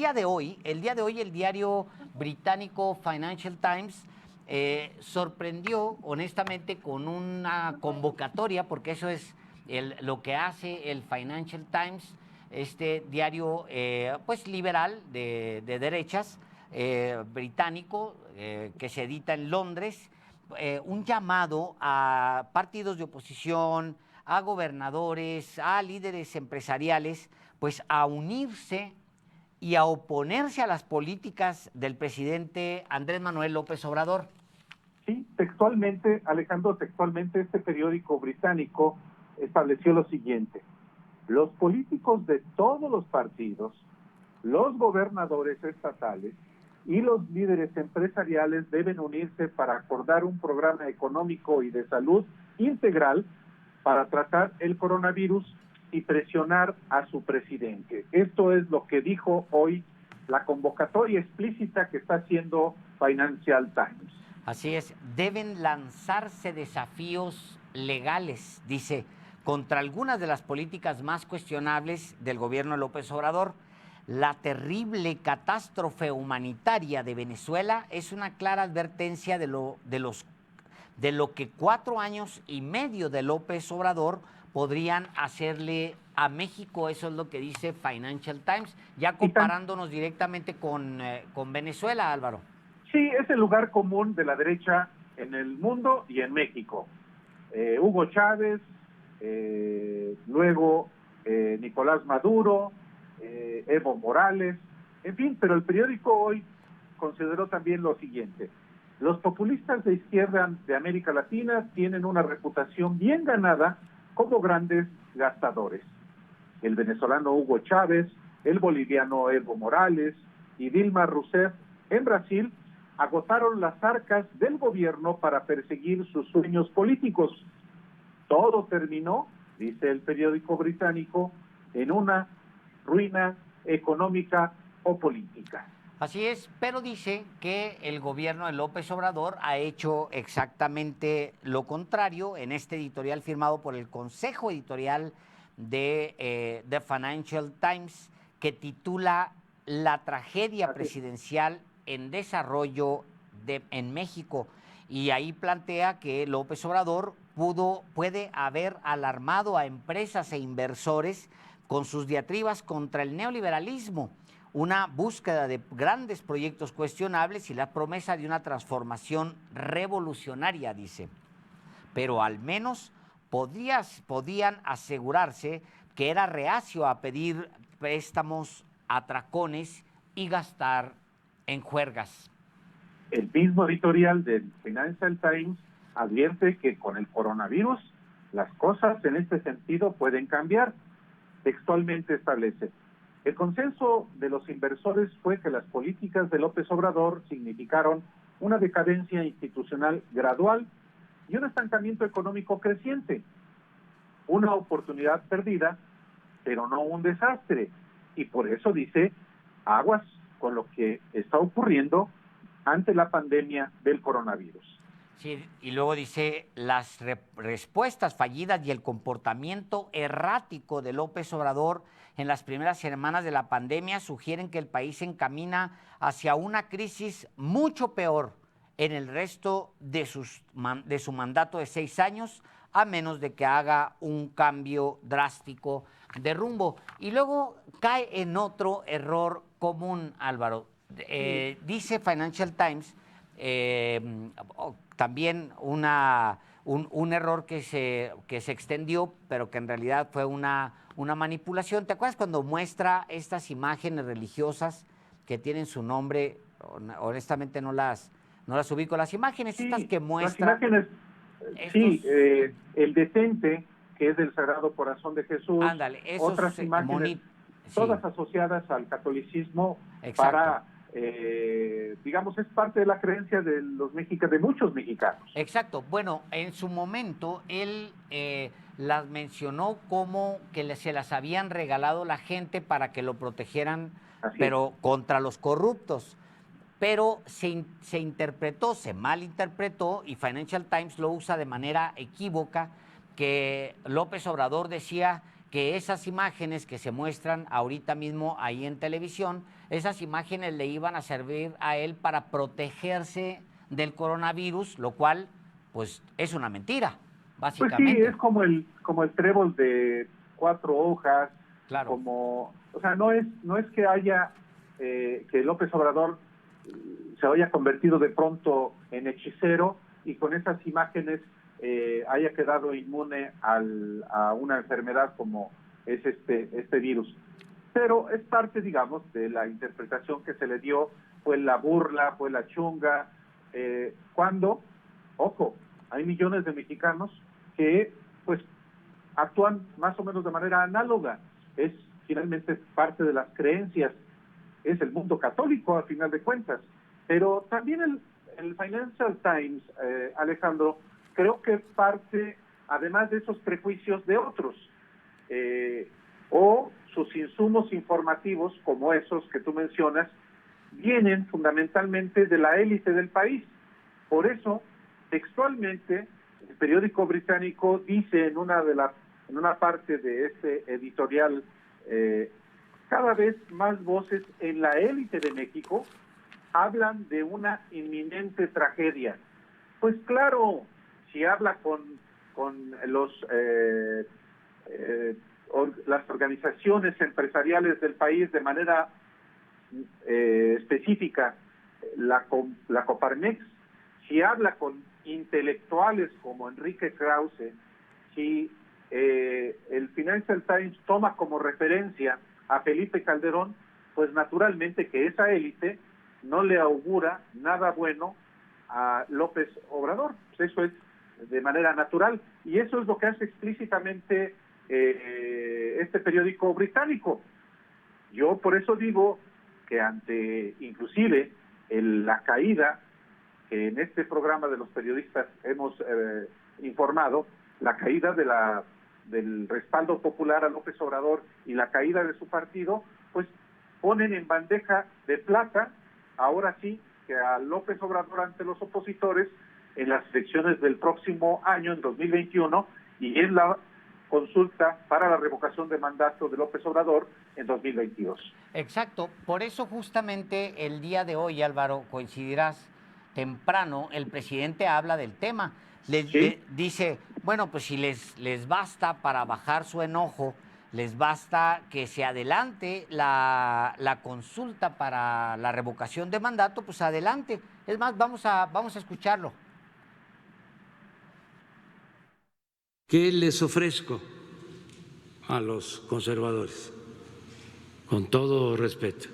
el diario británico Financial Times sorprendió honestamente con una convocatoria, porque eso es lo que hace el Financial Times, este diario pues liberal de derechas, británico, que se edita en Londres, un llamado a partidos de oposición, a gobernadores, a líderes empresariales, pues a unirse y a oponerse a las políticas del presidente Andrés Manuel López Obrador. Sí, textualmente, Alejandro, textualmente este periódico británico estableció lo siguiente: los políticos de todos los partidos, los gobernadores estatales y los líderes empresariales deben unirse para acordar un programa económico y de salud integral para tratar el coronavirus y presionar a su presidente. Esto es lo que dijo hoy la convocatoria explícita que está haciendo Financial Times. Así es, deben lanzarse desafíos legales, dice, contra algunas de las políticas más cuestionables del gobierno de López Obrador. La terrible catástrofe humanitaria de Venezuela es una clara advertencia de lo que 4 años y medio de López Obrador podrían hacerle a México. Eso es lo que dice Financial Times, ya comparándonos directamente con Venezuela, Álvaro. Sí, es el lugar común de la derecha en el mundo y en México. Hugo Chávez, luego Nicolás Maduro, Evo Morales, en fin, pero el periódico hoy consideró también lo siguiente: los populistas de izquierda de América Latina tienen una reputación bien ganada como grandes gastadores. El venezolano Hugo Chávez, el boliviano Evo Morales y Dilma Rousseff en Brasil agotaron las arcas del gobierno para perseguir sus sueños políticos. Todo terminó, dice el periódico británico, en una ruina económica o política. Así es, pero dice que el gobierno de López Obrador ha hecho exactamente lo contrario en este editorial firmado por el Consejo Editorial de The Financial Times, que titula La tragedia presidencial en desarrollo en México. Y ahí plantea que López Obrador puede haber alarmado a empresas e inversores con sus diatribas contra el neoliberalismo, una búsqueda de grandes proyectos cuestionables y la promesa de una transformación revolucionaria, dice. Pero al menos podían asegurarse que era reacio a pedir préstamos, atracones y gastar en juergas. El mismo editorial del Financial Times advierte que con el coronavirus las cosas en este sentido pueden cambiar. Textualmente establece: el consenso de los inversores fue que las políticas de López Obrador significaron una decadencia institucional gradual y un estancamiento económico creciente, una oportunidad perdida, pero no un desastre. Y por eso dice, aguas con lo que está ocurriendo ante la pandemia del coronavirus. Sí, y luego dice, las respuestas fallidas y el comportamiento errático de López Obrador en las primeras semanas de la pandemia sugieren que el país se encamina hacia una crisis mucho peor en el resto de su mandato de 6 años, a menos de que haga un cambio drástico de rumbo. Y luego cae en otro error común, Álvaro. Dice Financial Times, también un error que se extendió, pero que en realidad fue una manipulación. ¿Te acuerdas cuando muestra estas imágenes religiosas que tienen su nombre? Honestamente no las ubico. Las imágenes estas que muestra... Las imágenes, el detente, que es del Sagrado Corazón de Jesús, ándale, otras imágenes, todas asociadas al catolicismo. Exacto. Para... digamos, es parte de la creencia de de muchos mexicanos. Exacto. Bueno, en su momento él las mencionó como que se las habían regalado la gente para que lo protegieran, pero contra los corruptos. Pero se interpretó, se malinterpretó, y Financial Times lo usa de manera equívoca, que López Obrador decía que esas imágenes que se muestran ahorita mismo ahí en televisión, esas imágenes le iban a servir a él para protegerse del coronavirus, lo cual pues es una mentira, Pues sí, básicamente. es como el trébol de 4 hojas, Claro. o sea, no es que haya, que López Obrador se haya convertido de pronto en hechicero y con esas imágenes haya quedado inmune a una enfermedad como es este virus. Pero es parte, digamos, de la interpretación que se le dio, fue la burla, fue la chunga, cuando, ojo, hay millones de mexicanos que pues actúan más o menos de manera análoga. Es finalmente parte de las creencias, es el mundo católico a final de cuentas. Pero también el Financial Times, Alejandro, creo que parte, además de esos prejuicios de otros, o sus insumos informativos, como esos que tú mencionas, vienen fundamentalmente de la élite del país. Por eso, textualmente, el periódico británico dice en una parte de este editorial, cada vez más voces en la élite de México hablan de una inminente tragedia. Pues claro, si habla con las organizaciones empresariales del país de manera específica, la Coparmex, si habla con intelectuales como Enrique Krause, si el Financial Times toma como referencia a Felipe Calderón, pues naturalmente que esa élite no le augura nada bueno a López Obrador. Pues eso es de manera natural, y eso es lo que hace explícitamente este periódico británico. Yo por eso digo que ante inclusive la caída que en este programa de los periodistas hemos informado, la caída del respaldo popular a López Obrador y la caída de su partido, pues ponen en bandeja de plata, ahora sí, que a López Obrador ante los opositores en las elecciones del próximo año, en 2021, y en la consulta para la revocación de mandato de López Obrador en 2022. Exacto, por eso justamente el día de hoy, Álvaro, coincidirás, temprano el presidente habla del tema. ¿Sí? Dice, bueno, pues si les basta para bajar su enojo, les basta que se adelante la consulta para la revocación de mandato, pues adelante. Es más, vamos a escucharlo. ¿Qué les ofrezco a los conservadores? Con todo respeto,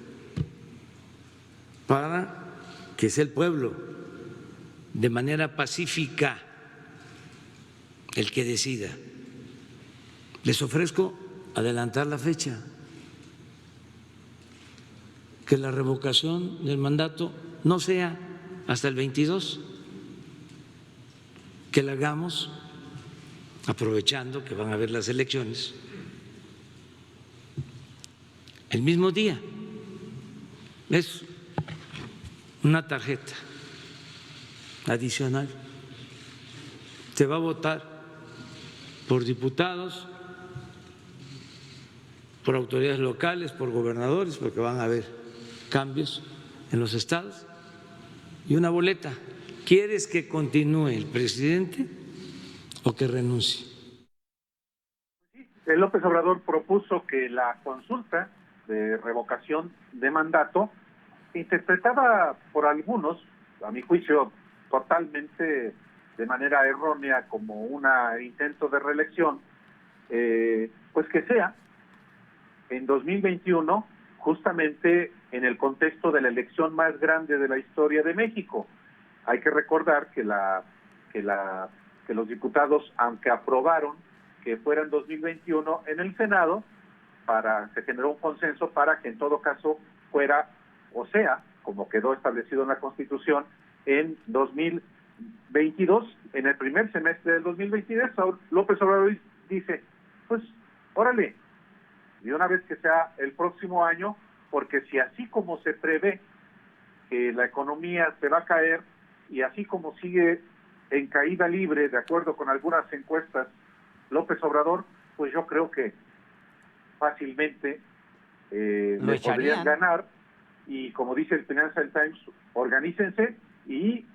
para que sea el pueblo de manera pacífica el que decida. Les ofrezco adelantar la fecha, que la revocación del mandato no sea hasta el 22, que la hagamos aprovechando que van a haber las elecciones el mismo día. Es una tarjeta adicional. Se va a votar por diputados, por autoridades locales, por gobernadores, porque van a haber cambios en los estados, y una boleta. ¿Quieres que continúe el presidente o que renuncie? López Obrador propuso que la consulta de revocación de mandato, interpretada por algunos, a mi juicio totalmente de manera errónea, como un intento de reelección, pues que sea en 2021, justamente en el contexto de la elección más grande de la historia de México. Hay que recordar que los diputados, aunque aprobaron que fuera en 2021 en el Senado, se generó un consenso para que en todo caso fuera, o sea, como quedó establecido en la Constitución, en 2022, en el primer semestre del 2022. López Obrador dice, pues, órale, de una vez que sea el próximo año, porque si así como se prevé que la economía se va a caer, y así como sigue en caída libre, de acuerdo con algunas encuestas, López Obrador, pues yo creo que fácilmente Lo le podrían echarían. ganar, y como dice el Financial Times, organícense y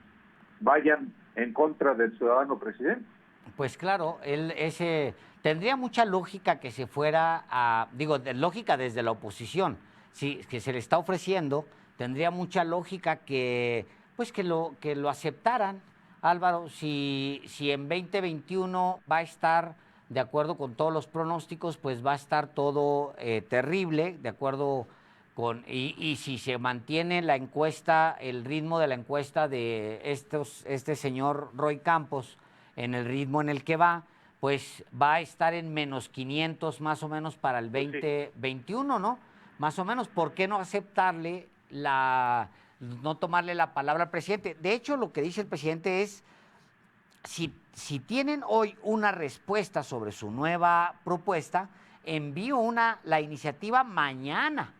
vayan en contra del ciudadano presidente. Pues claro, tendría mucha lógica que se fuera a, digo, lógica desde la oposición, si que se le está ofreciendo, tendría mucha lógica que, pues que lo aceptaran, Álvaro, si en 2021 va a estar de acuerdo con todos los pronósticos, pues va a estar todo terrible, de acuerdo y si se mantiene la encuesta, el ritmo de la encuesta de este señor Roy Campos, en el ritmo en el que va, pues va a estar en menos 500 más o menos para el Pues sí. 2021, ¿no? Más o menos, ¿por qué no aceptarle no tomarle la palabra al presidente? De hecho, lo que dice el presidente es, si tienen hoy una respuesta sobre su nueva propuesta, envío la iniciativa mañana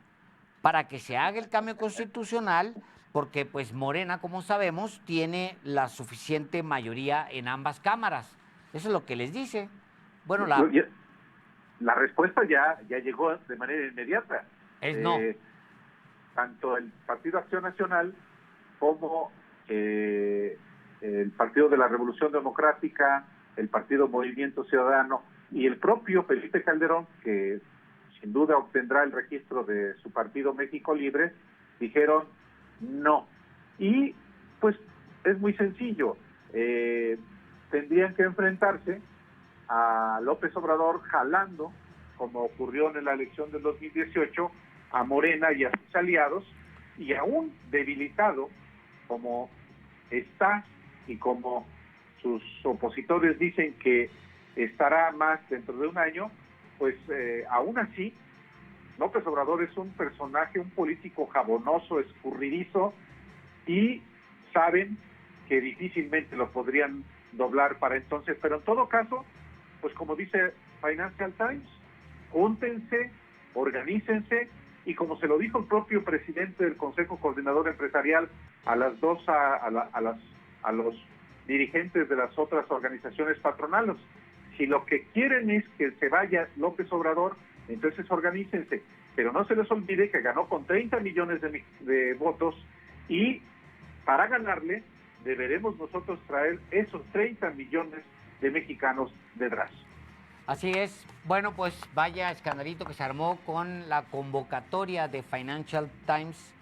para que se haga el cambio constitucional, porque pues Morena, como sabemos, tiene la suficiente mayoría en ambas cámaras. Eso es lo que les dice. Bueno, La respuesta ya llegó de manera inmediata. es no. Tanto el Partido Acción Nacional como el Partido de la Revolución Democrática, el Partido Movimiento Ciudadano y el propio Felipe Calderón, que sin duda obtendrá el registro de su partido México Libre, dijeron no. Y pues es muy sencillo, tendrían que enfrentarse a López Obrador jalando, como ocurrió en la elección del 2018, a Morena y a sus aliados, y aún debilitado como está y como sus opositores dicen que estará más dentro de un año, pues aún así López Obrador es un personaje, un político jabonoso, escurridizo, y saben que difícilmente lo podrían doblar para entonces, pero en todo caso, pues como dice Financial Times, júntense, organícense, y como se lo dijo el propio presidente del Consejo Coordinador Empresarial a los dirigentes de las otras organizaciones patronales, si lo que quieren es que se vaya López Obrador, entonces organícense, pero no se les olvide que ganó con 30 millones de votos, y para ganarle deberemos nosotros traer esos 30 millones de mexicanos detrás. Así es. Bueno, pues vaya escandalito que se armó con la convocatoria de Financial Times,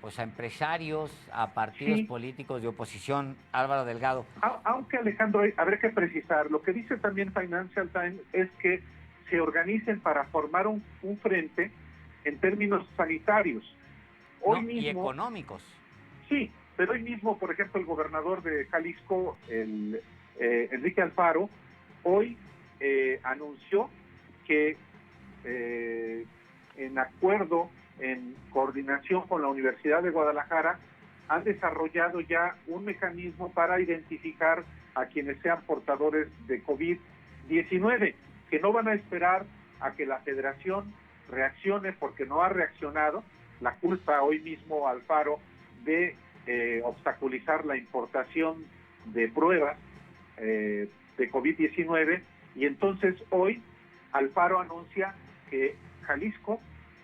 pues a empresarios, a partidos políticos de oposición. Álvaro Delgado. Aunque, Alejandro, habrá que precisar, lo que dice también Financial Times es que se organicen para formar un frente en términos sanitarios. Hoy mismo, y económicos. Sí, pero hoy mismo, por ejemplo, el gobernador de Jalisco, Enrique Alfaro, hoy anunció que en acuerdo, en coordinación con la Universidad de Guadalajara, han desarrollado ya un mecanismo para identificar a quienes sean portadores de COVID-19, que no van a esperar a que la federación reaccione, porque no ha reaccionado. La culpa hoy mismo a Alfaro de obstaculizar la importación de pruebas de COVID-19, y entonces hoy Alfaro anuncia que Jalisco,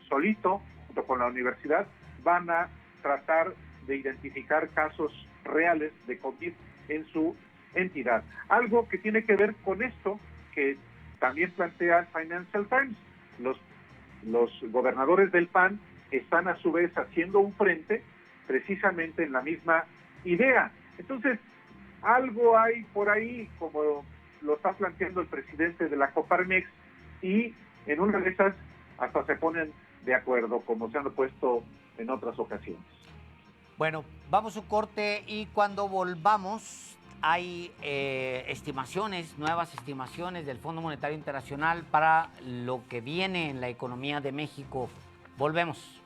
solito, junto con la universidad, van a tratar de identificar casos reales de COVID en su entidad. Algo que tiene que ver con esto que también plantea el Financial Times. Los gobernadores del PAN están a su vez haciendo un frente precisamente en la misma idea. Entonces, algo hay por ahí, como lo está planteando el presidente de la Coparmex, y en una de esas hasta se ponen de acuerdo, como se han puesto en otras ocasiones. Bueno, vamos a un corte y cuando volvamos hay nuevas estimaciones del Fondo Monetario Internacional para lo que viene en la economía de México. Volvemos.